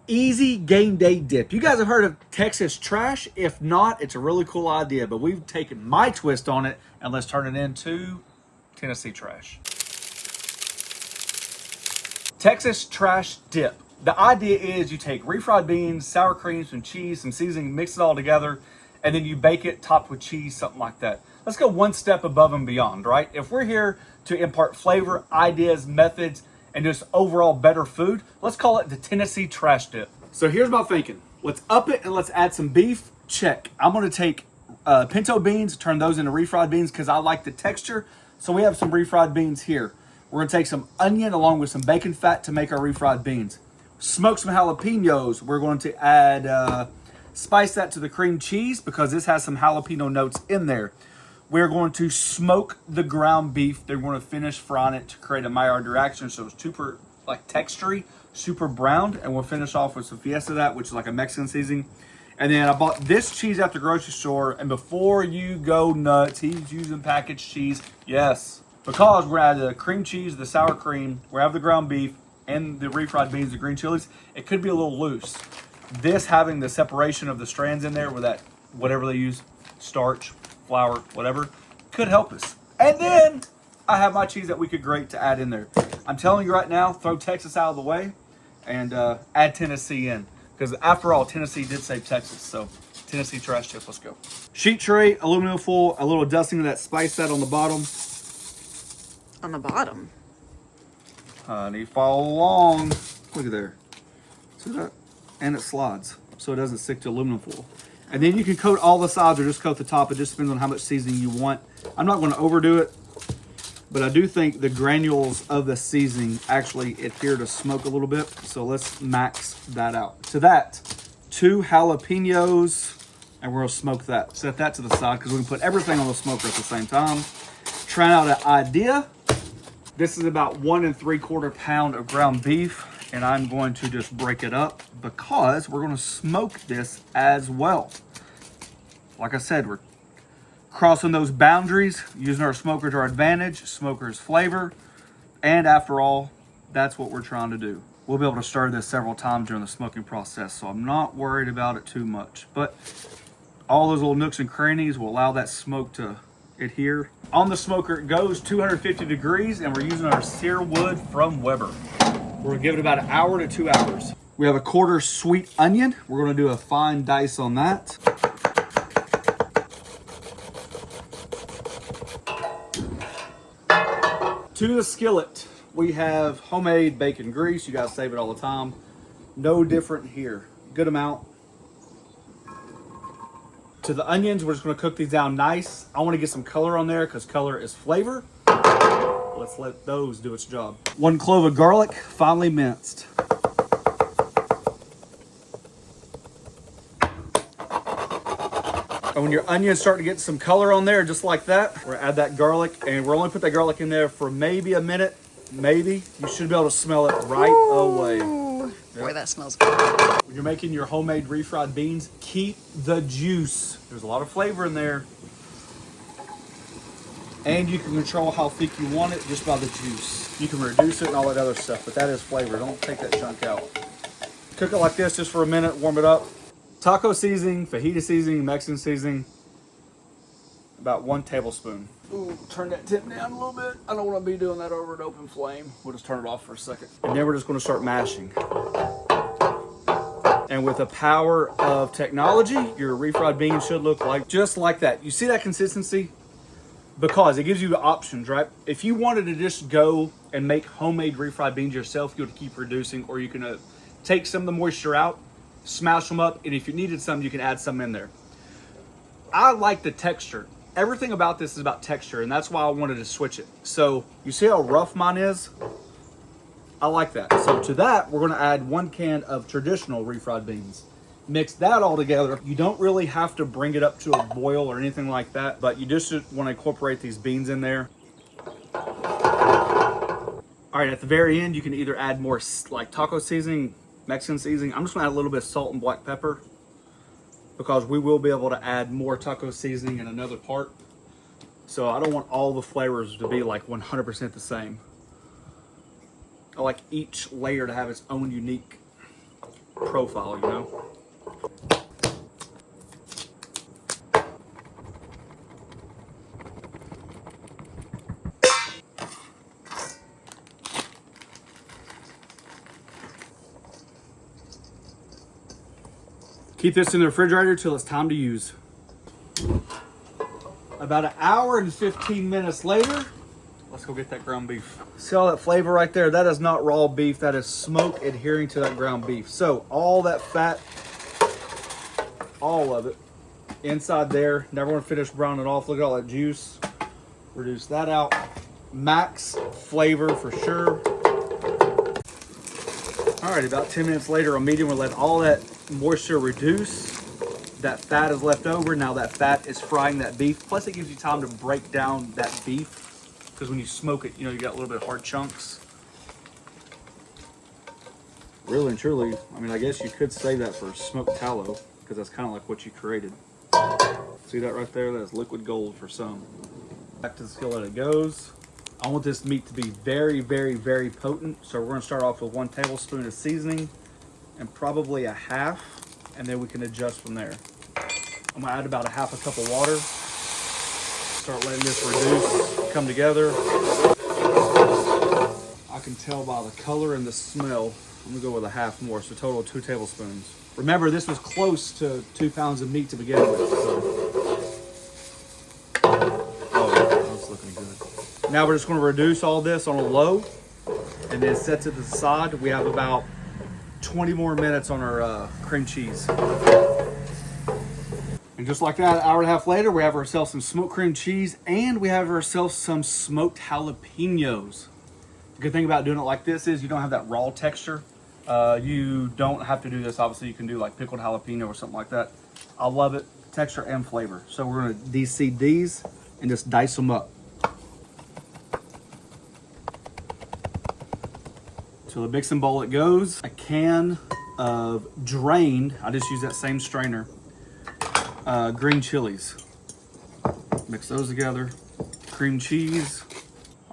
easy game day dip. You guys have heard of Texas trash? If not, it's a really cool idea, but we've taken my twist on it, and let's turn it into Tennessee trash. Texas trash dip. The idea is you take refried beans, sour cream, some cheese, some seasoning, mix it all together, and then you bake it topped with cheese, something like that. Let's go one step above and beyond, right? If we're here to impart flavor, ideas, methods, and just overall better food, let's call it the Tennessee trash dip. So here's my thinking. Let's up it and let's add some beef. Check. I'm gonna take pinto beans, turn those into refried beans because I like the texture. So we have some refried beans here. We're gonna take some onion along with some bacon fat to make our refried beans. Smoke some jalapenos. We're going to add, spice that to the cream cheese because this has some jalapeno notes in there. We're going to smoke the ground beef. They're going to finish frying it to create a Maillard reaction, so it's super like textury, super browned, and we'll finish off with some fiesta that, which is like a Mexican seasoning. And then I bought this cheese at the grocery store, and before you go nuts, he's using packaged cheese. Yes, because we're gonna add the cream cheese, the sour cream, we have the ground beef, and the refried beans, the green chilies. It could be a little loose. This having the separation of the strands in there with that, whatever they use, starch, flour, whatever, could help us. And then I have my cheese that we could grate to add in there. I'm telling you right now, throw Texas out of the way and add Tennessee in. Because after all, Tennessee did save Texas. So Tennessee trash dip, let's go. Sheet tray, aluminum foil, a little dusting of that spice that on the bottom. On the bottom? Honey, follow along. Look at there. See that? And it slides so it doesn't stick to aluminum foil. And then you can coat all the sides or just coat the top. It just depends on how much seasoning you want. I'm not going to overdo it, but I do think the granules of the seasoning actually adhere to smoke a little bit. So let's max that out. To that, 2 jalapenos, and we're going to smoke that. Set that to the side because we can put everything on the smoker at the same time. Trying out an idea. This is about 1 3/4 pound of ground beef. And I'm going to just break it up because we're going to smoke this as well. Like I said, we're crossing those boundaries, using our smoker to our advantage, smoker's flavor. And after all, that's what we're trying to do. We'll be able to stir this several times during the smoking process, so I'm not worried about it too much. But all those little nooks and crannies will allow that smoke to adhere. On the smoker, it goes 250 degrees, and we're using our sear wood from Weber. We're gonna give it about 1 hour to 2 hours. We have a 1/4 sweet onion. We're gonna do a fine dice on that. To the skillet, we have homemade bacon grease. You guys save it all the time. No different here. Good amount. To the onions, we're just gonna cook these down nice. I wanna get some color on there because color is flavor. Let's let those do its job. 1 clove of garlic, finely minced. And when your onions start to get some color on there, just like that, we're gonna add that garlic, and we're only put that garlic in there for maybe a minute, maybe. You should be able to smell it right away. Boy, yep. That smells good. When you're making your homemade refried beans, keep the juice. There's a lot of flavor in there. And you can control how thick you want it just by the juice. You can reduce it and all that other stuff, but that is flavor. Don't take that chunk out. Cook it like this just for a minute, warm it up. Taco seasoning, fajita seasoning, Mexican seasoning, about 1 tablespoon. Ooh, turn that tip down a little bit. I don't want to be doing that over an open flame. We'll just turn it off for a second. And then we're just going to start mashing. And with the power of technology, your refried beans should look like just like that. You see that consistency? Because it gives you options, right? If you wanted to just go and make homemade refried beans yourself, you would keep reducing, or you can take some of the moisture out, smash them up, and if you needed some, you can add some in there. I like the texture. Everything about this is about texture, and that's why I wanted to switch it. So you see how rough mine is? I like that. So to that, we're gonna add 1 can of traditional refried beans. Mix that all together. You don't really have to bring it up to a boil or anything like that, but you just want to incorporate these beans in there. All right, at the very end, you can either add more like taco seasoning, Mexican seasoning. I'm just gonna add a little bit of salt and black pepper because we will be able to add more taco seasoning in another part. So I don't want all the flavors to be like 100% the same. I like each layer to have its own unique profile, you know? Keep this in the refrigerator till it's time to use. About an hour and 15 minutes later, let's go get that ground beef. See all that flavor right there? That is not raw beef. That is smoke adhering to that ground beef. So all that fat, all of it, inside there. Never want to finish browning it off. Look at all that juice. Reduce that out. Max flavor for sure. All right, about 10 minutes later on medium, we'll let all that moisture reduce. That fat is left over. Now that fat is frying that beef. Plus it gives you time to break down that beef, because when you smoke it, you know, you got a little bit of hard chunks. Really and truly, I mean, I guess you could save that for smoked tallow, because that's kind of like what you created. See that right there? That's liquid gold for some. Back to the skillet it goes. I want this meat to be very, very, very potent. So we're going to start off with 1 tablespoon of seasoning and probably a half, and then we can adjust from there. I'm going to add about a half a cup of water. Start letting this reduce, come together. I can tell by the color and the smell. I'm going to go with a half more, so total of 2 tablespoons. Remember, this was close to 2 pounds of meat to begin with. So. Now we're just going to reduce all this on a low and then set to the side. We have about 20 more minutes on our cream cheese. And just like that, an hour and a half later, we have ourselves some smoked cream cheese and we have ourselves some smoked jalapenos. The good thing about doing it like this is you don't have that raw texture. You don't have to do this. Obviously, you can do like pickled jalapeno or something like that. I love it, texture and flavor. So we're going to de-seed these and just dice them up. So the mixing bowl it goes, a can of drained, I just use that same strainer, green chilies. Mix those together, cream cheese.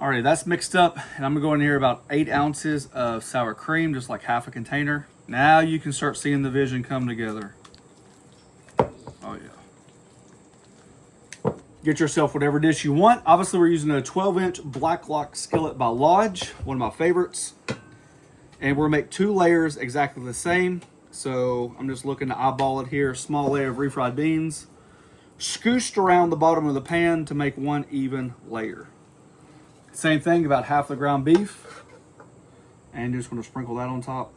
Alrighty, that's mixed up, and I'm gonna go in here about 8 ounces of sour cream, just like half a container. Now you can start seeing the vision come together. Oh yeah. Get yourself whatever dish you want. Obviously we're using a 12-inch Black Lock skillet by Lodge, one of my favorites. And we're gonna make 2 layers exactly the same. So I'm just looking to eyeball it here. Small layer of refried beans, scooshed around the bottom of the pan to make 1 even layer. Same thing, about half the ground beef. And just gonna sprinkle that on top.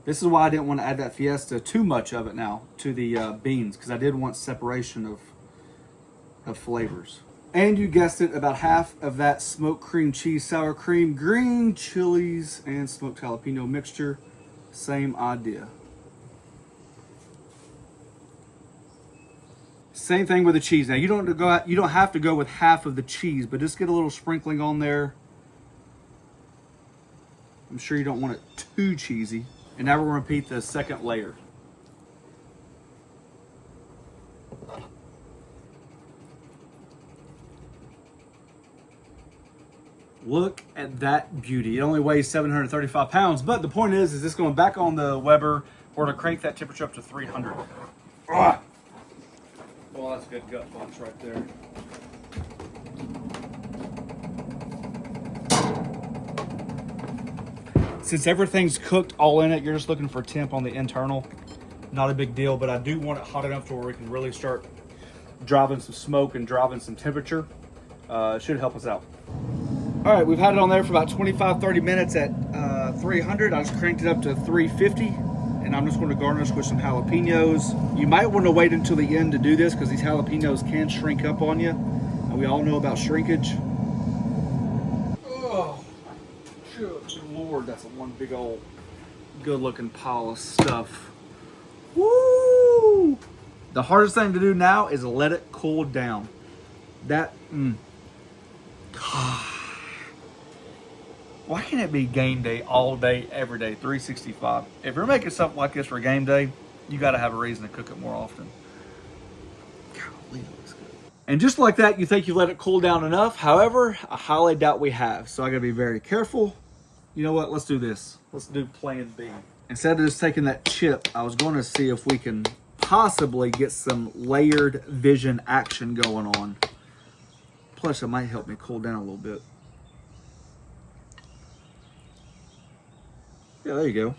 This is why I didn't want to add that Fiesta, too much of it now, to the beans, because I did want separation of flavors. And you guessed it, about half of that smoked cream cheese, sour cream, green chilies, and smoked jalapeno mixture. Same idea. Same thing with the cheese. Now you don't have to go with half of the cheese, but just get a little sprinkling on there. I'm sure you don't want it too cheesy. And now we're going to repeat the second layer. Look at that beauty. It only weighs 735 pounds, but the point is this going back on the Weber. We're gonna crank that temperature up to 300. Ah! Well, that's a good gut punch right there. Since everything's cooked all in it, you're just looking for temp on the internal. Not a big deal, but I do want it hot enough to where we can really start driving some smoke and driving some temperature. It should help us out. All right, we've had it on there for about 25-30 minutes at 300. I just cranked it up to 350, and I'm just going to garnish with some jalapenos. You might want to wait until the end to do this because these jalapenos can shrink up on you, and we all know about shrinkage. Oh, good Lord, that's one big old good-looking pile of stuff. Woo! The hardest thing to do now is let it cool down. Why can't it be game day all day, every day, 365? If you're making something like this for game day, you got to have a reason to cook it more often. Golly, that looks good. And just like that, you think you let it cool down enough. However, I highly doubt we have. So I got to be very careful. You know what? Let's do this. Let's do plan B. instead of just taking that chip, I was going to see if we can possibly get some layered vision action going on. Plus, it might help me cool down a little bit. Yeah, there you go.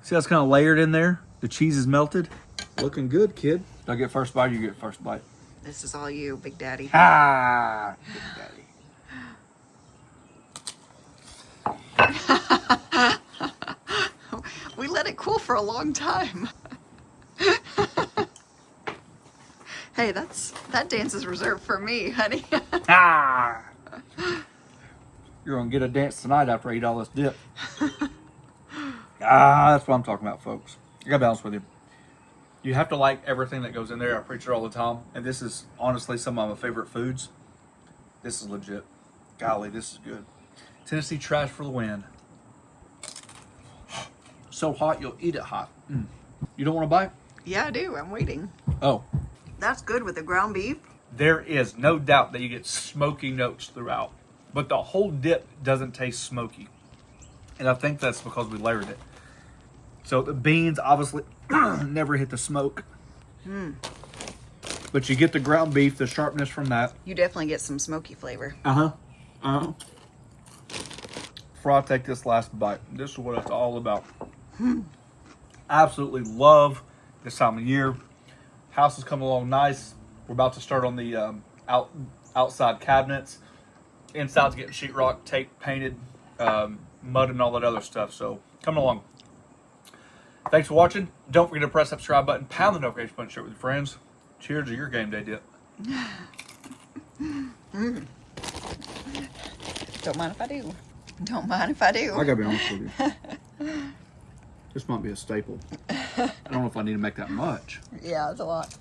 See how it's kind of layered in there? The cheese is melted. Looking good, kid. Do I get first bite or you get first bite? This is all you, Big Daddy. Ah, Big Daddy. We let it cool for a long time. Hey, that dance is reserved for me, honey. Ah! You're gonna get a dance tonight after I eat all this dip. That's what I'm talking about, folks. I gotta be honest with you. You have to like everything that goes in there. I preach it all the time. And this is honestly some of my favorite foods. This is legit. Golly, this is good. Tennessee trash for the win. So hot, you'll eat it hot. You don't want to bite? Yeah, I do. I'm waiting. Oh. That's good with the ground beef. There is no doubt that you get smoky notes throughout. But the whole dip doesn't taste smoky. And I think that's because we layered it. So the beans obviously never hit the smoke. But you get the ground beef, the sharpness from that. You definitely get some smoky flavor. Before I take this last bite, this is what it's all about. Absolutely love this time of year. House is coming along nice. We're about to start on the outside cabinets. Inside's getting sheetrock, tape, painted, mud, and all that other stuff. So coming along. Thanks for watching. Don't forget to press that subscribe button, pound the notification button, share it with your friends. Cheers to your game day dip. Don't mind if I do. Don't mind if I do. I gotta be honest with you. This might be a staple. I don't know if I need to make that much. Yeah, it's a lot.